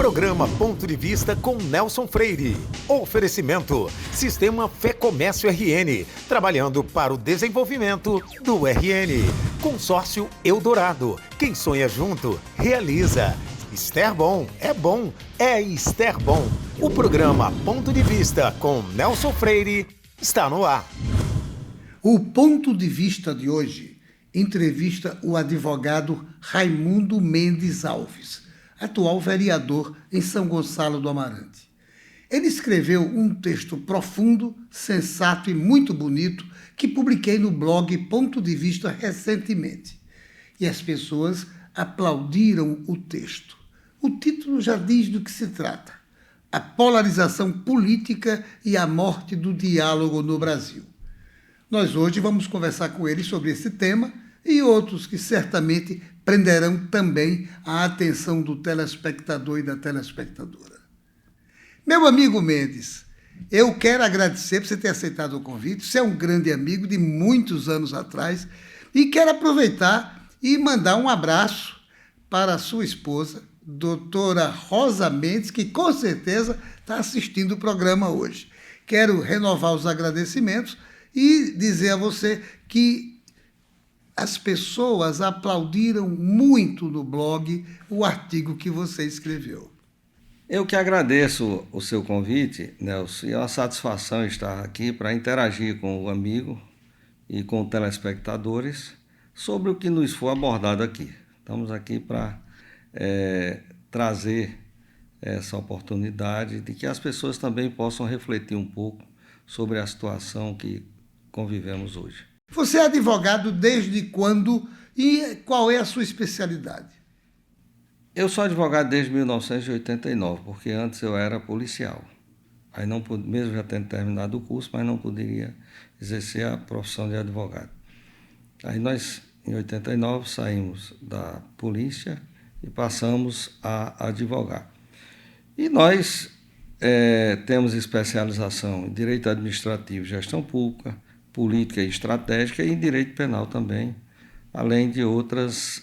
Programa Ponto de Vista com Nelson Freire. Oferecimento: Sistema Fé Comércio RN, trabalhando para o desenvolvimento do RN. Consórcio Eldorado, quem sonha junto, realiza. Esterbom, é Esterbom. O programa Ponto de Vista com Nelson Freire está no ar. O Ponto de Vista de hoje entrevista o advogado Raimundo Mendes Alves, atual vereador em São Gonçalo do Amarante. Ele escreveu um texto profundo, sensato e muito bonito que publiquei no blog Ponto de Vista recentemente. E as pessoas aplaudiram o texto. O título já diz do que se trata: a polarização política e a morte do diálogo no Brasil. Nós hoje vamos conversar com ele sobre esse tema e outros que certamente prenderão também a atenção do telespectador e da telespectadora. Meu amigo Mendes, eu quero agradecer por você ter aceitado o convite. Você é um grande amigo de muitos anos atrás e quero aproveitar e mandar um abraço para a sua esposa, doutora Rosa Mendes, que com certeza está assistindo o programa hoje. Quero renovar os agradecimentos e dizer a você que as pessoas aplaudiram muito no blog o artigo que você escreveu. Eu que agradeço o seu convite, Nelson, e é uma satisfação estar aqui para interagir com o amigo e com os telespectadores sobre o que nos for abordado aqui. Estamos aqui para trazer essa oportunidade de que as pessoas também possam refletir um pouco sobre a situação que convivemos hoje. Você é advogado desde quando e qual é a sua especialidade? Eu sou advogado desde 1989, porque antes eu era policial. Aí não, mesmo já tendo terminado o curso, mas não poderia exercer a profissão de advogado. Aí nós, em 89, saímos da polícia e passamos a advogar. E nós temos especialização em direito administrativo, gestão pública, política e estratégica e em direito penal também, além de outros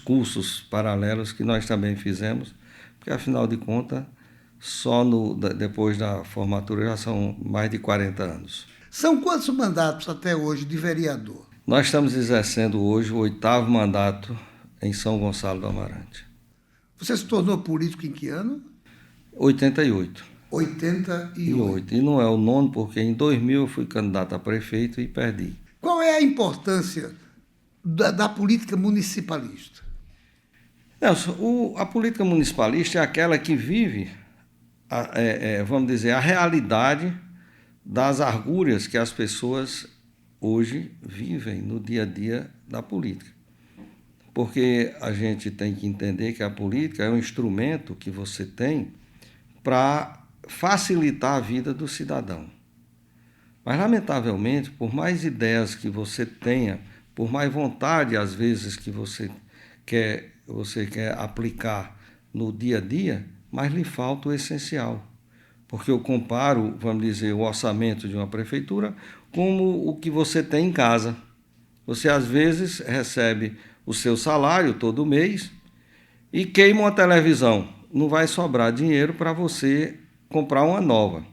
cursos paralelos que nós também fizemos, porque afinal de contas, depois da formatura já são mais de 40 anos. São quantos mandatos até hoje de vereador? Nós estamos exercendo hoje o 8º mandato em São Gonçalo do Amarante. Você se tornou político em que ano? 88. 88. E não é o 9º, porque em 2000 eu fui candidato a prefeito e perdi. Qual é a importância da política municipalista? Nelson, a política municipalista é aquela que vive, vamos dizer, a realidade das argúrias que as pessoas hoje vivem no dia a dia da política. Porque a gente tem que entender que a política é um instrumento que você tem para facilitar a vida do cidadão. Mas, lamentavelmente, por mais ideias que você tenha, por mais vontade, às vezes, que você quer aplicar no dia a dia, mas lhe falta o essencial. Porque eu comparo, vamos dizer, o orçamento de uma prefeitura como o que você tem em casa. Você, às vezes, recebe o seu salário todo mês e queima uma televisão. Não vai sobrar dinheiro para você comprar uma nova.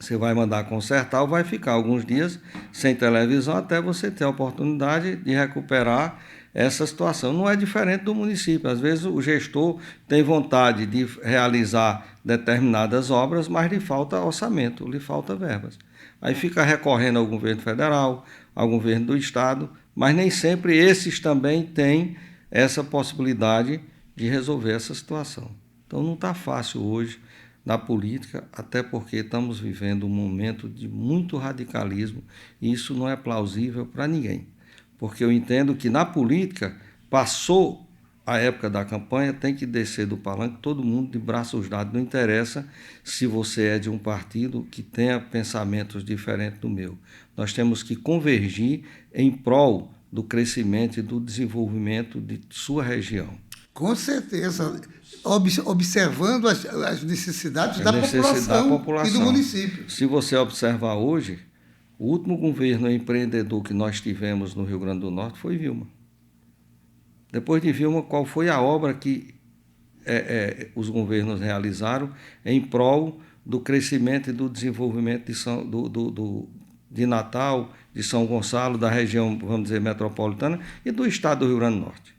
Você vai mandar consertar ou vai ficar alguns dias sem televisão até você ter a oportunidade de recuperar essa situação. Não é diferente do município. Às vezes o gestor tem vontade de realizar determinadas obras, mas lhe falta orçamento, lhe falta verbas. Aí fica recorrendo ao governo federal, ao governo do estado, mas nem sempre esses também têm essa possibilidade de resolver essa situação. Então não está fácil hoje na política, até porque estamos vivendo um momento de muito radicalismo e isso não é plausível para ninguém. Porque eu entendo que na política, passou a época da campanha, tem que descer do palanque todo mundo de braços dados. Não interessa se você é de um partido que tenha pensamentos diferentes do meu. Nós temos que convergir em prol do crescimento e do desenvolvimento de sua região. Com certeza, observando as necessidades da população e do município. Se você observar hoje, o último governo empreendedor que nós tivemos no Rio Grande do Norte foi Vilma. Depois de Vilma, qual foi a obra que os governos realizaram em prol do crescimento e do desenvolvimento de Natal, de São Gonçalo, da região, vamos dizer, metropolitana e do estado do Rio Grande do Norte.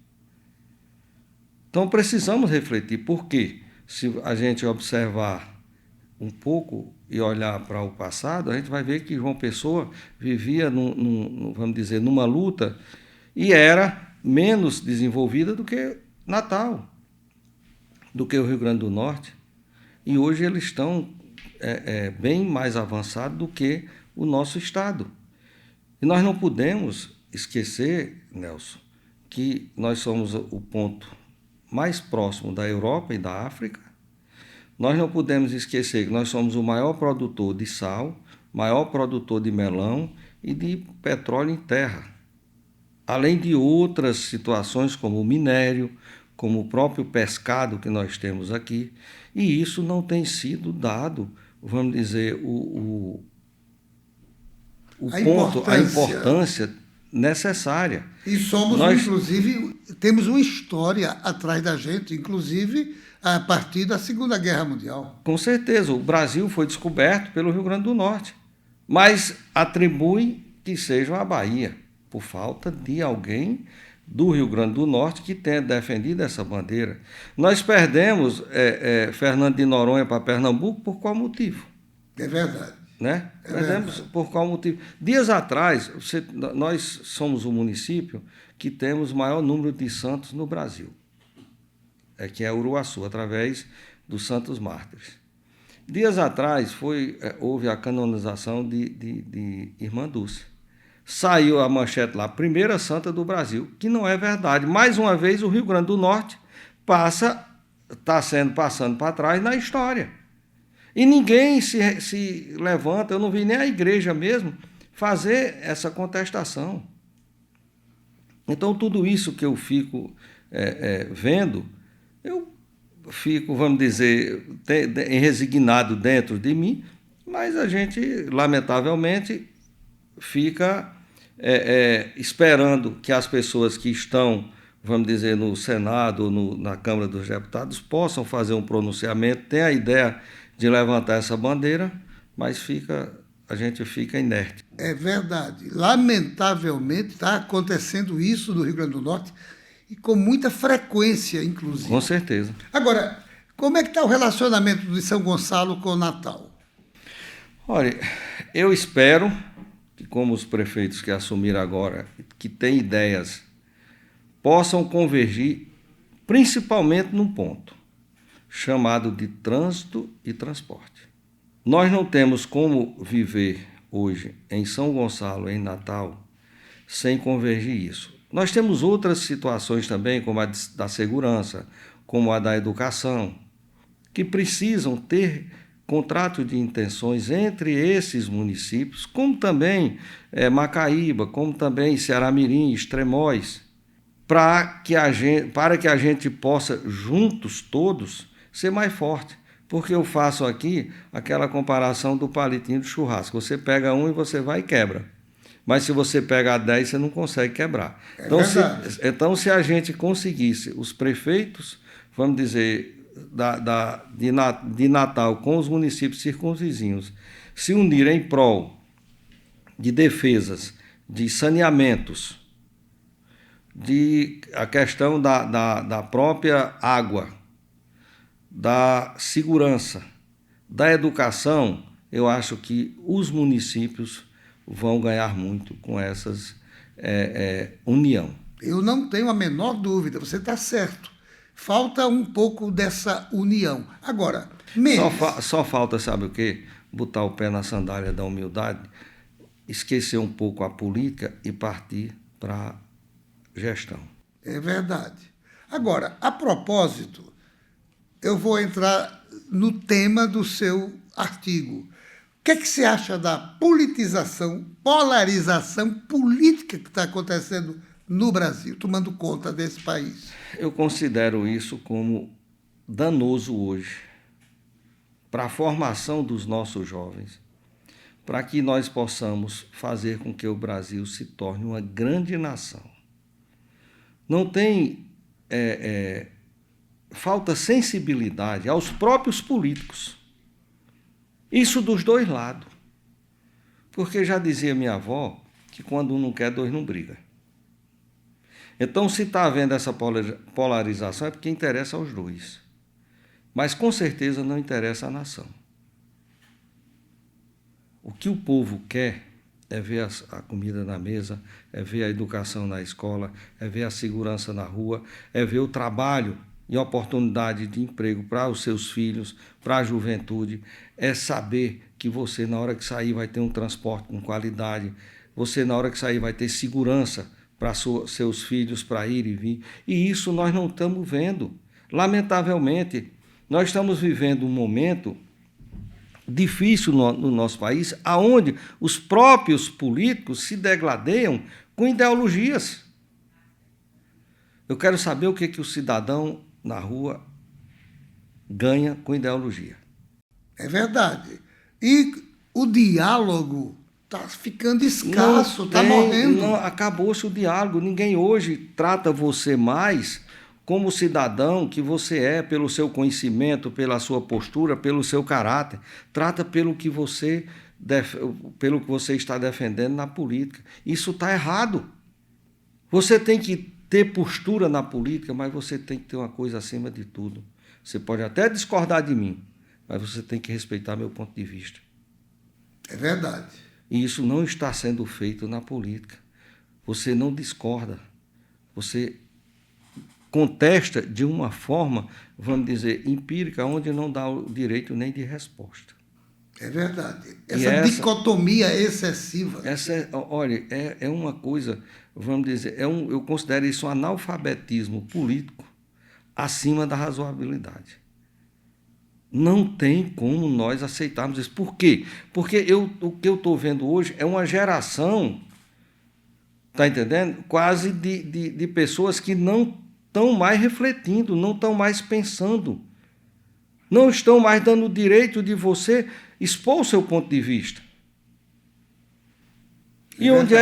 Então precisamos refletir, porque se a gente observar um pouco e olhar para o passado, a gente vai ver que João Pessoa vivia, vamos dizer, numa luta e era menos desenvolvida do que Natal, do que o Rio Grande do Norte. E hoje eles estão bem mais avançados do que o nosso estado. E nós não podemos esquecer, Nelson, que nós somos o ponto mais próximo da Europa e da África. Nós não podemos esquecer que nós somos o maior produtor de sal, maior produtor de melão e de petróleo em terra. Além de outras situações como o minério, como o próprio pescado que nós temos aqui. E isso não tem sido dado, vamos dizer, a importância necessária. E inclusive, temos uma história atrás da gente, inclusive a partir da Segunda Guerra Mundial. Com certeza, o Brasil foi descoberto pelo Rio Grande do Norte, mas atribui que seja a Bahia, por falta de alguém do Rio Grande do Norte que tenha defendido essa bandeira. Nós perdemos Fernando de Noronha para Pernambuco por qual motivo? É verdade. Né? Perdemos por qual motivo? Dias atrás, nós somos o município que temos o maior número de santos no Brasil, que é Uruaçu, através dos Santos Mártires. Dias atrás houve a canonização de Irmã Dulce. Saiu a manchete lá, primeira santa do Brasil, que não é verdade. Mais uma vez, o Rio Grande do Norte está passando para trás na história. E ninguém se levanta, eu não vi nem a igreja mesmo fazer essa contestação. Então, tudo isso que eu fico vendo, eu fico, vamos dizer, resignado dentro de mim, mas a gente, lamentavelmente, fica esperando que as pessoas que estão, vamos dizer, no Senado ou na Câmara dos Deputados possam fazer um pronunciamento, tem a ideia de levantar essa bandeira, mas a gente fica inerte. É verdade. Lamentavelmente está acontecendo isso no Rio Grande do Norte e com muita frequência, inclusive. Com certeza. Agora, como é que está o relacionamento de São Gonçalo com o Natal? Olha, eu espero que, como os prefeitos que assumiram agora, que têm ideias, possam convergir principalmente num ponto chamado de trânsito e transporte. Nós não temos como viver hoje em São Gonçalo, em Natal, sem convergir isso. Nós temos outras situações também, como a da segurança, como a da educação, que precisam ter contrato de intenções entre esses municípios, como também Macaíba, como também Ceará-Mirim, Extremóis, para que a gente possa, juntos todos, ser mais forte. Porque eu faço aqui aquela comparação do palitinho de churrasco. Você pega um e você vai e quebra. Mas se você pegar 10, você não consegue quebrar. Então, se a gente conseguisse, os prefeitos, vamos dizer, de Natal com os municípios circunvizinhos, se unirem em prol de defesas, de saneamentos, a questão da própria água, da segurança, da educação, eu acho que os municípios vão ganhar muito com essas união. Eu não tenho a menor dúvida, você está certo. Falta um pouco dessa união. Agora, só falta, sabe o quê? Botar o pé na sandália da humildade, esquecer um pouco a política e partir para a gestão. É verdade. Agora, a propósito, eu vou entrar no tema do seu artigo. O que você acha da politização, polarização política que está acontecendo no Brasil, tomando conta desse país? Eu considero isso como danoso hoje para a formação dos nossos jovens, para que nós possamos fazer com que o Brasil se torne uma grande nação. Não tem falta sensibilidade aos próprios políticos. Isso dos dois lados. Porque já dizia minha avó que quando um não quer, dois não briga. Então, se está havendo essa polarização, é porque interessa aos dois. Mas, com certeza, não interessa à nação. O que o povo quer é ver a comida na mesa, é ver a educação na escola, é ver a segurança na rua, é ver o trabalho e oportunidade de emprego para os seus filhos, para a juventude, é saber que você, na hora que sair, vai ter um transporte com qualidade, você, na hora que sair, vai ter segurança para seus filhos, para ir e vir. E isso nós não estamos vendo. Lamentavelmente, nós estamos vivendo um momento difícil no nosso país, aonde os próprios políticos se degladeiam com ideologias. Eu quero saber o que o cidadão na rua ganha com ideologia. É verdade. E o diálogo está ficando escasso, está morrendo. Acabou-se o diálogo. Ninguém hoje trata você mais como cidadão que você é, pelo seu conhecimento, pela sua postura, pelo seu caráter. Trata pelo que você está defendendo na política. Isso está errado. Você tem que ter postura na política, mas você tem que ter uma coisa acima de tudo. Você pode até discordar de mim, mas você tem que respeitar meu ponto de vista. É verdade. E isso não está sendo feito na política. Você não discorda. Você contesta de uma forma, vamos dizer, empírica, onde não dá o direito nem de resposta. É verdade. Essa dicotomia excessiva. Olha, é uma coisa, vamos dizer, eu considero isso um analfabetismo político acima da razoabilidade. Não tem como nós aceitarmos isso. Por quê? Porque o que eu estou vendo hoje é uma geração, está entendendo? Quase de pessoas que não estão mais refletindo, não estão mais pensando, não estão mais dando o direito de você expor o seu ponto de vista. E onde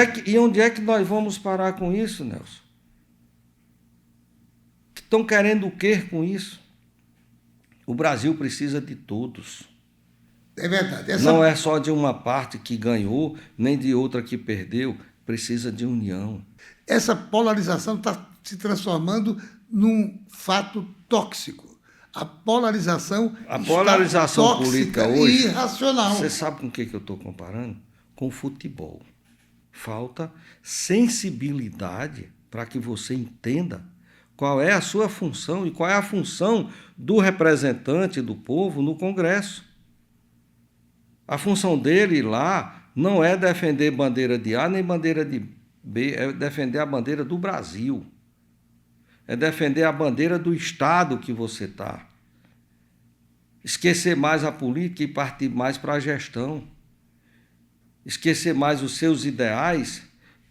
é que nós vamos parar com isso, Nelson? Estão querendo o quê com isso? O Brasil precisa de todos. É verdade. Não é só de uma parte que ganhou, nem de outra que perdeu. Precisa de união. Essa polarização está se transformando num fato tóxico. A polarização política hoje, e irracional. Você sabe com o que eu estou comparando? Com o futebol. Falta sensibilidade para que você entenda qual é a sua função e qual é a função do representante do povo no Congresso. A função dele lá não é defender bandeira de A nem bandeira de B, é defender a bandeira do Brasil. É defender a bandeira do Estado que você está. Esquecer mais a política e partir mais para a gestão. Esquecer mais os seus ideais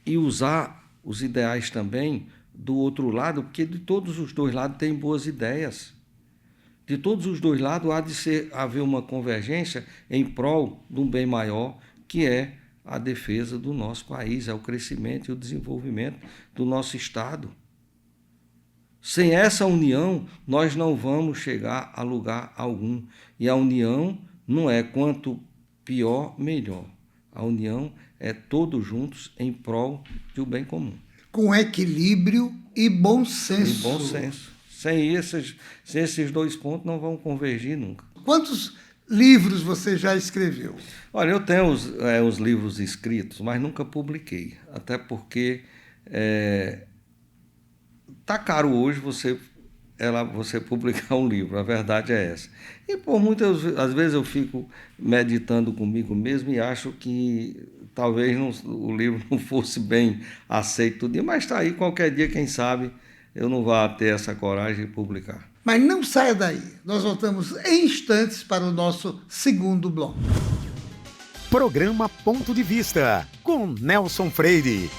e usar os ideais também do outro lado, porque de todos os dois lados tem boas ideias. De todos os dois lados há de haver uma convergência em prol de um bem maior, que é a defesa do nosso país, é o crescimento e o desenvolvimento do nosso Estado. Sem essa união, nós não vamos chegar a lugar algum. E a união não é quanto pior, melhor. A união é todos juntos em prol do bem comum. Com equilíbrio e bom senso. E bom senso. Sem esses dois pontos, não vão convergir nunca. Quantos livros você já escreveu? Olha, eu tenho os livros escritos, mas nunca publiquei. Até porque tá caro hoje você publicar um livro, a verdade é essa. E por às vezes eu fico meditando comigo mesmo e acho que talvez o livro não fosse bem aceito todo dia, mas está aí, qualquer dia, quem sabe, eu não vá ter essa coragem de publicar. Mas não saia daí, nós voltamos em instantes para o nosso segundo bloco. Programa Ponto de Vista, com Nelson Freire.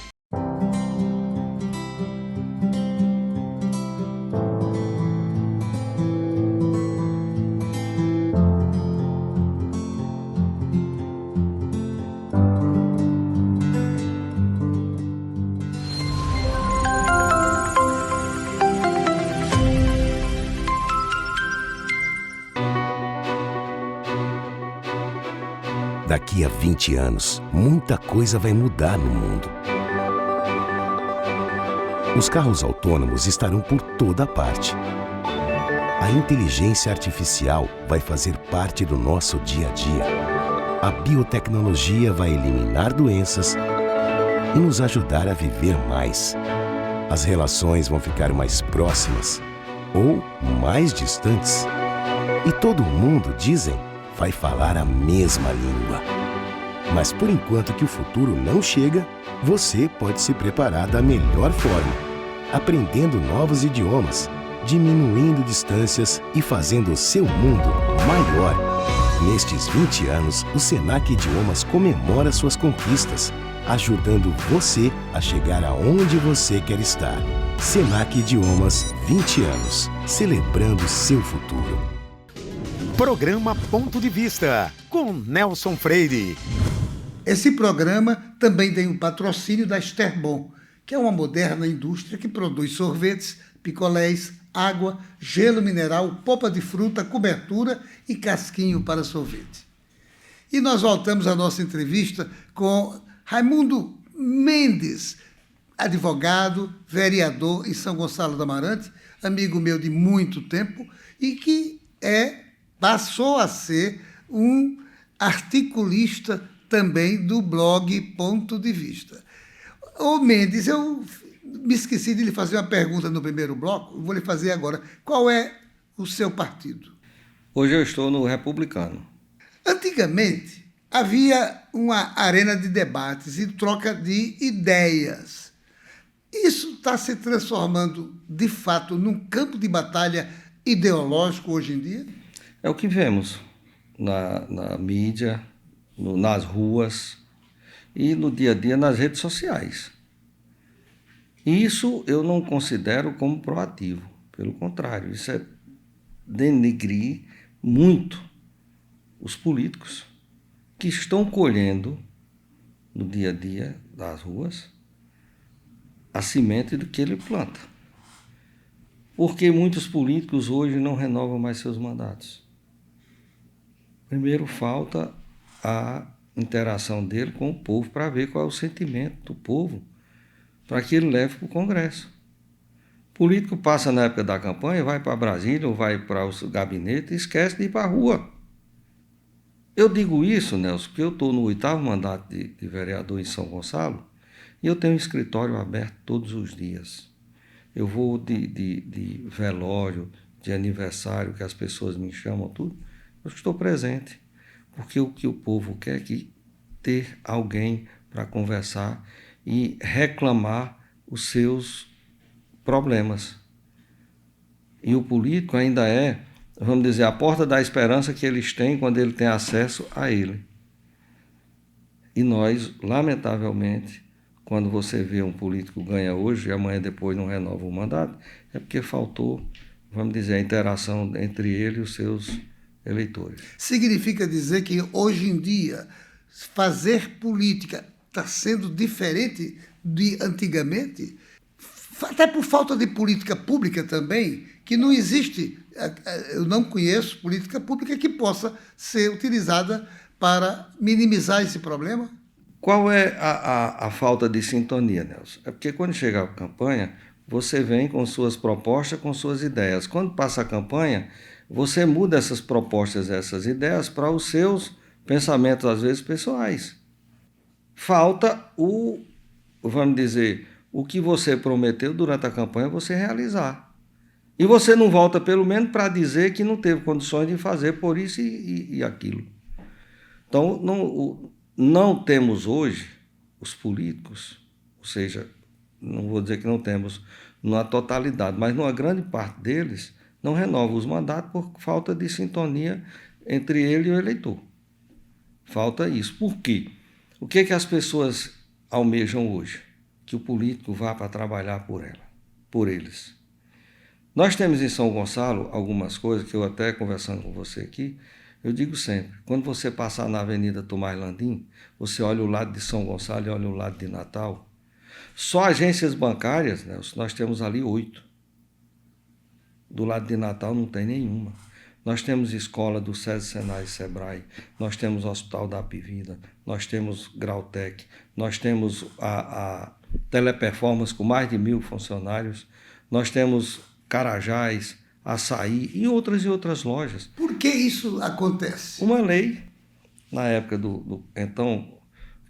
Daqui a 20 anos, muita coisa vai mudar no mundo. Os carros autônomos estarão por toda parte. A inteligência artificial vai fazer parte do nosso dia a dia. A biotecnologia vai eliminar doenças e nos ajudar a viver mais. As relações vão ficar mais próximas ou mais distantes. E todo mundo, dizem, vai falar a mesma língua. Mas por enquanto que o futuro não chega, você pode se preparar da melhor forma, aprendendo novos idiomas, diminuindo distâncias e fazendo o seu mundo maior. Nestes 20 anos, o Senac Idiomas comemora suas conquistas, ajudando você a chegar aonde você quer estar. Senac Idiomas, 20 anos, celebrando seu futuro. Programa Ponto de Vista, com Nelson Freire. Esse programa também tem o patrocínio da Esterbon, que é uma moderna indústria que produz sorvetes, picolés, água, gelo mineral, polpa de fruta, cobertura e casquinho para sorvete. E nós voltamos à nossa entrevista com Raimundo Mendes, advogado, vereador em São Gonçalo do Amarante, amigo meu de muito tempo e que passou a ser um articulista também do blog Ponto de Vista. Ô Mendes, eu me esqueci de lhe fazer uma pergunta no primeiro bloco, vou lhe fazer agora. Qual é o seu partido? Hoje eu estou no Republicano. Antigamente, havia uma arena de debates e troca de ideias. Isso está se transformando, de fato, num campo de batalha ideológico hoje em dia? É o que vemos na mídia, nas ruas e no dia a dia nas redes sociais. Isso eu não considero como proativo. Pelo contrário, isso é denegrir muito os políticos que estão colhendo no dia a dia das ruas a semente do que ele planta. Porque muitos políticos hoje não renovam mais seus mandatos. Primeiro, falta a interação dele com o povo para ver qual é o sentimento do povo, para que ele leve para o Congresso. O político passa na época da campanha, vai para Brasília ou vai para o gabinete e esquece de ir para a rua. Eu digo isso, Nelson, porque eu estou no 8º mandato de vereador em São Gonçalo e eu tenho um escritório aberto todos os dias. Eu vou de velório, de aniversário, que as pessoas me chamam, tudo. Eu estou presente, porque o que o povo quer é ter alguém para conversar e reclamar os seus problemas. E o político ainda é, vamos dizer, a porta da esperança que eles têm quando ele tem acesso a ele. E nós, lamentavelmente, quando você vê um político ganha hoje e amanhã depois não renova o mandato, é porque faltou, vamos dizer, a interação entre ele e os seus eleitores. Significa dizer que hoje em dia fazer política está sendo diferente de antigamente? Até por falta de política pública também, que não existe, eu não conheço política pública que possa ser utilizada para minimizar esse problema. Qual é a falta de sintonia, Nelson? É porque quando chega a campanha, você vem com suas propostas, com suas ideias. Quando passa a campanha, você muda essas propostas, essas ideias para os seus pensamentos, às vezes, pessoais. Falta vamos dizer, o que você prometeu durante a campanha você realizar. E você não volta, pelo menos, para dizer que não teve condições de fazer por isso e aquilo. Então, não temos hoje os políticos, ou seja, não vou dizer que não temos na totalidade, mas numa grande parte deles, não renovam os mandatos por falta de sintonia entre ele e o eleitor. Falta isso. Por quê? O que as pessoas almejam hoje? Que o político vá para trabalhar por eles. Nós temos em São Gonçalo algumas coisas que eu até conversando com você aqui, eu digo sempre, quando você passar na Avenida Tomás Landim, você olha o lado de São Gonçalo e olha o lado de Natal, só agências bancárias, né, nós temos ali 8. Do lado de Natal não tem nenhuma. Nós temos escola do SESI, Senai e Sebrae, nós temos o Hospital da Apivida, nós temos Grautec, nós temos a Teleperformance com mais de 1.000 funcionários, nós temos Carajás, Açaí e outras lojas. Por que isso acontece? Uma lei, na época do então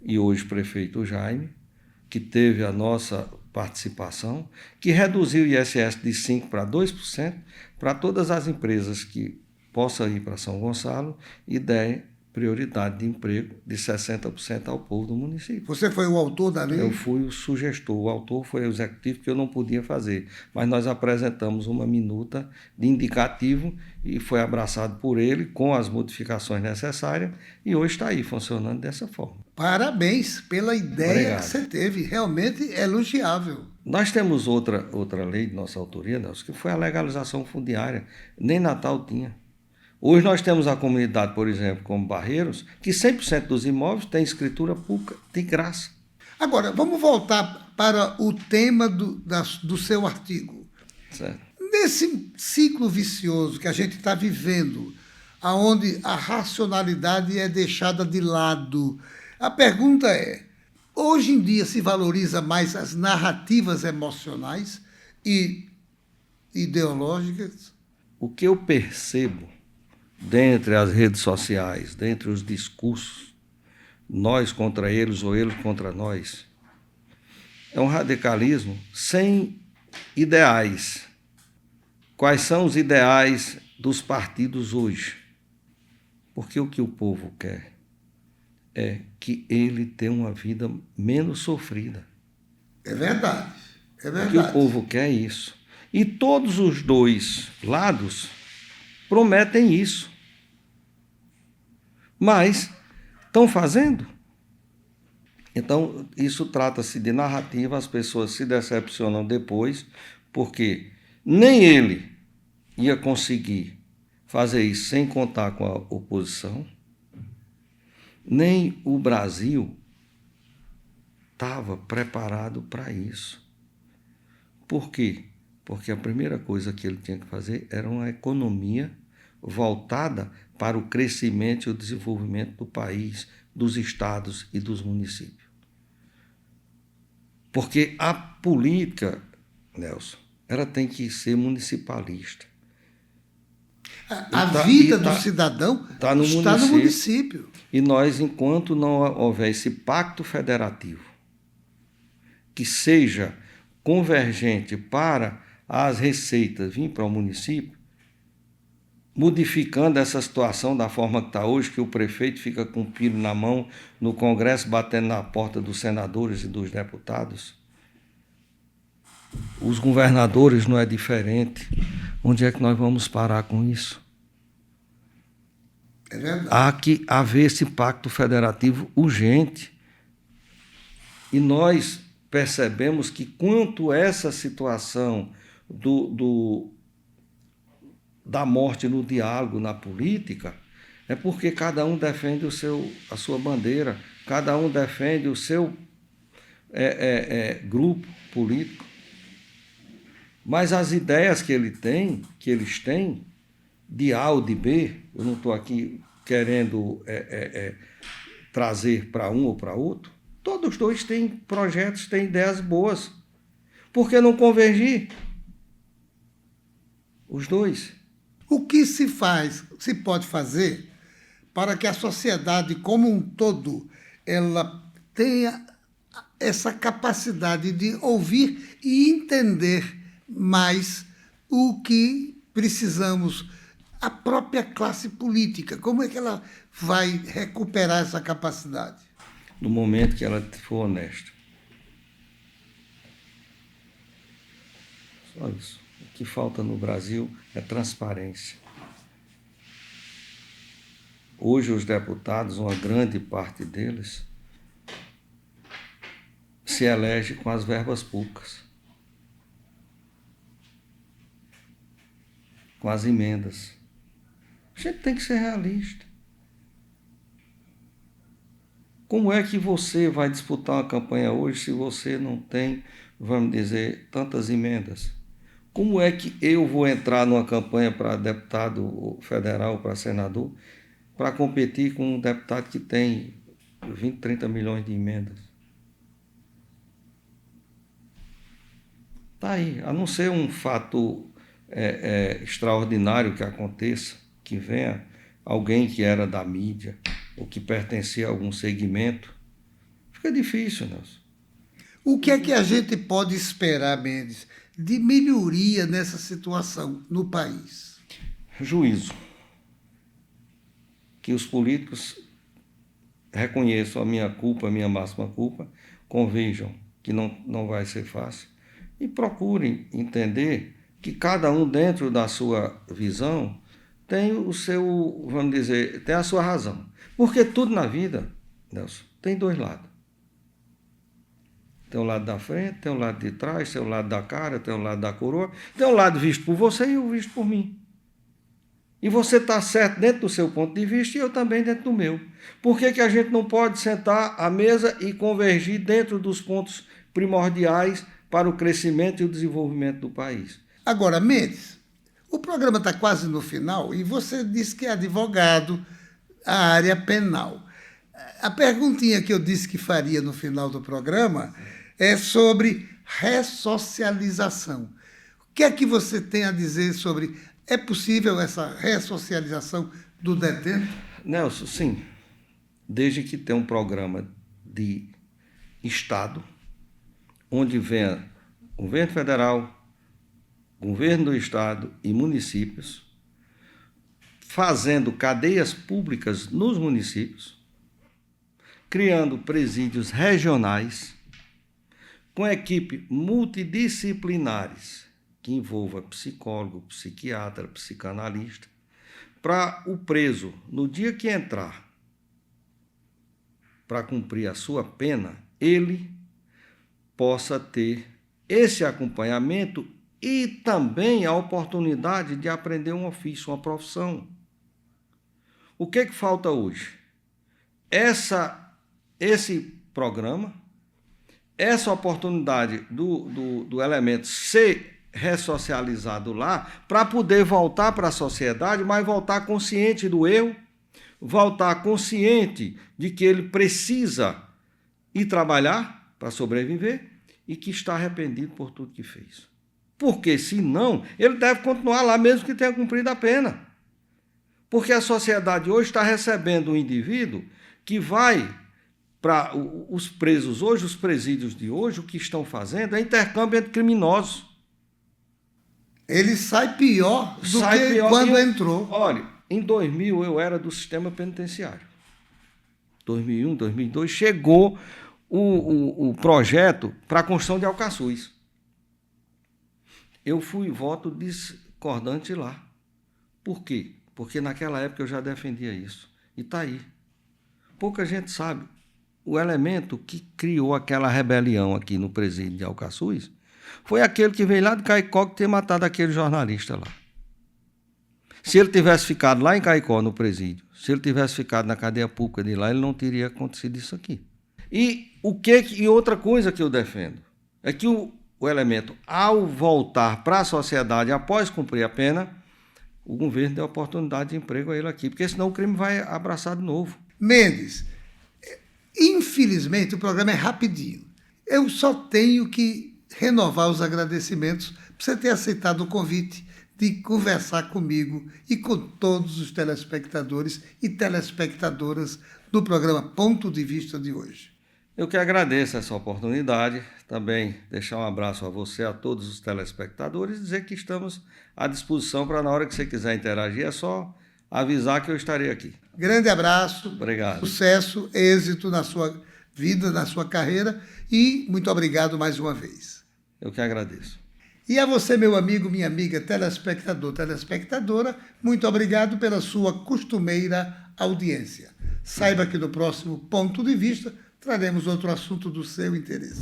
e hoje prefeito Jaime, que teve a nossa participação, que reduziu o ISS de 5% para 2% para todas as empresas que possam ir para São Gonçalo e der prioridade de emprego de 60% ao povo do município. Você foi o autor da lei? Eu fui o sugestor, o autor foi o executivo, que eu não podia fazer, mas nós apresentamos uma minuta de indicativo e foi abraçado por ele com as modificações necessárias e hoje está aí funcionando dessa forma. Parabéns pela ideia Obrigado. que você teve, realmente elogiável. Nós temos outra lei de nossa autoria, Nelson, que foi a legalização fundiária, nem Natal tinha. Hoje nós temos a comunidade, por exemplo, como Barreiros, que 100% dos imóveis tem escritura pública de graça. Agora, vamos voltar para o tema do seu artigo. Certo. Nesse ciclo vicioso que a gente está vivendo, onde a racionalidade é deixada de lado, a pergunta é, hoje em dia se valoriza mais as narrativas emocionais e ideológicas? O que eu percebo dentre as redes sociais, dentre os discursos, nós contra eles ou eles contra nós, é um radicalismo sem ideais. Quais são os ideais dos partidos hoje? Porque o que o povo quer é que ele tenha uma vida menos sofrida. É verdade, é O verdade. que o povo quer é isso. E todos os dois lados prometem isso. Mas estão fazendo? Então, isso trata-se de narrativa, as pessoas se decepcionam depois, porque nem ele ia conseguir fazer isso sem contar com a oposição, nem o Brasil estava preparado para isso. Por quê? Porque a primeira coisa que ele tinha que fazer era uma economia voltada para o crescimento e o desenvolvimento do país, dos estados e dos municípios. Porque a política, Nelson, ela tem que ser municipalista. A vida do cidadão está no município. E nós, enquanto não houver esse pacto federativo que seja convergente para as receitas vir para o município, modificando essa situação da forma que está hoje, que o prefeito fica com o pino na mão no Congresso, batendo na porta dos senadores e dos deputados. Os governadores não é diferente. Onde é que nós vamos parar com isso? É verdade. Há que haver esse pacto federativo urgente. E nós percebemos que quanto essa situação da morte no diálogo, na política, é porque cada um defende a sua bandeira, cada um defende o seu grupo político. Mas as ideias que eles têm, de A ou de B, eu não estou aqui querendo trazer para um ou para outro, todos os dois têm projetos, têm ideias boas. Por que não convergir? Os dois. O que se pode fazer para que a sociedade como um todo ela tenha essa capacidade de ouvir e entender mais o que precisamos, a própria classe política, como é que ela vai recuperar essa capacidade? No momento que ela for honesta. Só isso. O que falta no Brasil é transparência. Hoje os deputados, uma grande parte deles, se elege com as verbas públicas, com as emendas. A gente tem que ser realista. Como é que você vai disputar uma campanha hoje se você não tem, vamos dizer, tantas emendas? Como é que eu vou entrar numa campanha para deputado federal, para senador, para competir com um deputado que tem 20, 30 milhões de emendas? Está aí, a não ser um fato extraordinário que aconteça, que venha alguém que era da mídia ou que pertencia a algum segmento, fica difícil, Nelson. O que é que a gente pode esperar, Mendes, de melhoria nessa situação no país? Juízo. Que os políticos reconheçam a minha culpa, a minha máxima culpa, convejam que não vai ser fácil e procurem entender que cada um dentro da sua visão tem o seu, vamos dizer, tem a sua razão. Porque tudo na vida, Nelson, tem dois lados. Tem o lado da frente, tem o lado de trás, tem o lado da cara, tem o lado da coroa, tem o lado visto por você e o visto por mim. E você está certo dentro do seu ponto de vista e eu também dentro do meu. Por que a gente não pode sentar à mesa e convergir dentro dos pontos primordiais para o crescimento e o desenvolvimento do país? Agora, Mendes, o programa está quase no final e você disse que é advogado da área penal. A perguntinha que eu disse que faria no final do programa é sobre ressocialização. O que é que você tem a dizer sobre... É possível essa ressocialização do detento? Nelson, sim. Desde que tenha um programa de Estado, onde venha governo federal, governo do Estado e municípios, fazendo cadeias públicas nos municípios, criando presídios regionais, com equipe multidisciplinares, que envolva psicólogo, psiquiatra, psicanalista, para o preso, no dia que entrar para cumprir a sua pena, ele possa ter esse acompanhamento e também a oportunidade de aprender um ofício, uma profissão. O que falta hoje? Esse programa, essa oportunidade do elemento ser ressocializado lá, para poder voltar para a sociedade, mas voltar consciente do erro, voltar consciente de que ele precisa ir trabalhar para sobreviver e que está arrependido por tudo que fez. Porque, senão, ele deve continuar lá mesmo que tenha cumprido a pena. Porque a sociedade hoje está recebendo um indivíduo que vai para os presos hoje, os presídios de hoje, o que estão fazendo é intercâmbio entre criminosos. Ele sai pior do que quando entrou. Olha, em 2000 eu era do sistema penitenciário. 2001, 2002, chegou o projeto para a construção de Alcaçuz. Eu fui voto discordante lá. Por quê? Porque naquela época eu já defendia isso. E está aí. Pouca gente sabe. O elemento que criou aquela rebelião aqui no presídio de Alcaçuz foi aquele que veio lá de Caicó que ter matado aquele jornalista lá. Se ele tivesse ficado lá em Caicó, no presídio, se ele tivesse ficado na cadeia pública de lá, ele não teria acontecido isso aqui. E outra coisa que eu defendo é que o elemento, ao voltar para a sociedade após cumprir a pena, o governo dê oportunidade de emprego a ele aqui, porque senão o crime vai abraçar de novo. Mendes, infelizmente o programa é rapidinho. Eu só tenho que renovar os agradecimentos por você ter aceitado o convite de conversar comigo e com todos os telespectadores e telespectadoras do programa Ponto de Vista de hoje. Eu que agradeço essa oportunidade, também deixar um abraço a você, a todos os telespectadores, e dizer que estamos à disposição para na hora que você quiser interagir, é só avisar que eu estarei aqui. Grande abraço, obrigado. Sucesso, êxito na sua vida, na sua carreira e muito obrigado mais uma vez. Eu que agradeço. E a você, meu amigo, minha amiga, telespectador, telespectadora, muito obrigado pela sua costumeira audiência. Saiba que no próximo Ponto de Vista traremos outro assunto do seu interesse.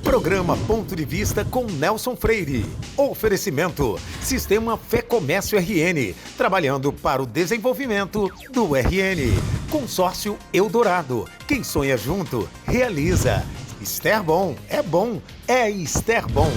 Programa Ponto de Vista com Nelson Freire. Oferecimento: Sistema Fé Comércio RN, trabalhando para o desenvolvimento do RN. Consórcio Eldorado. Quem sonha junto, realiza. Esterbom é bom, é Esterbom.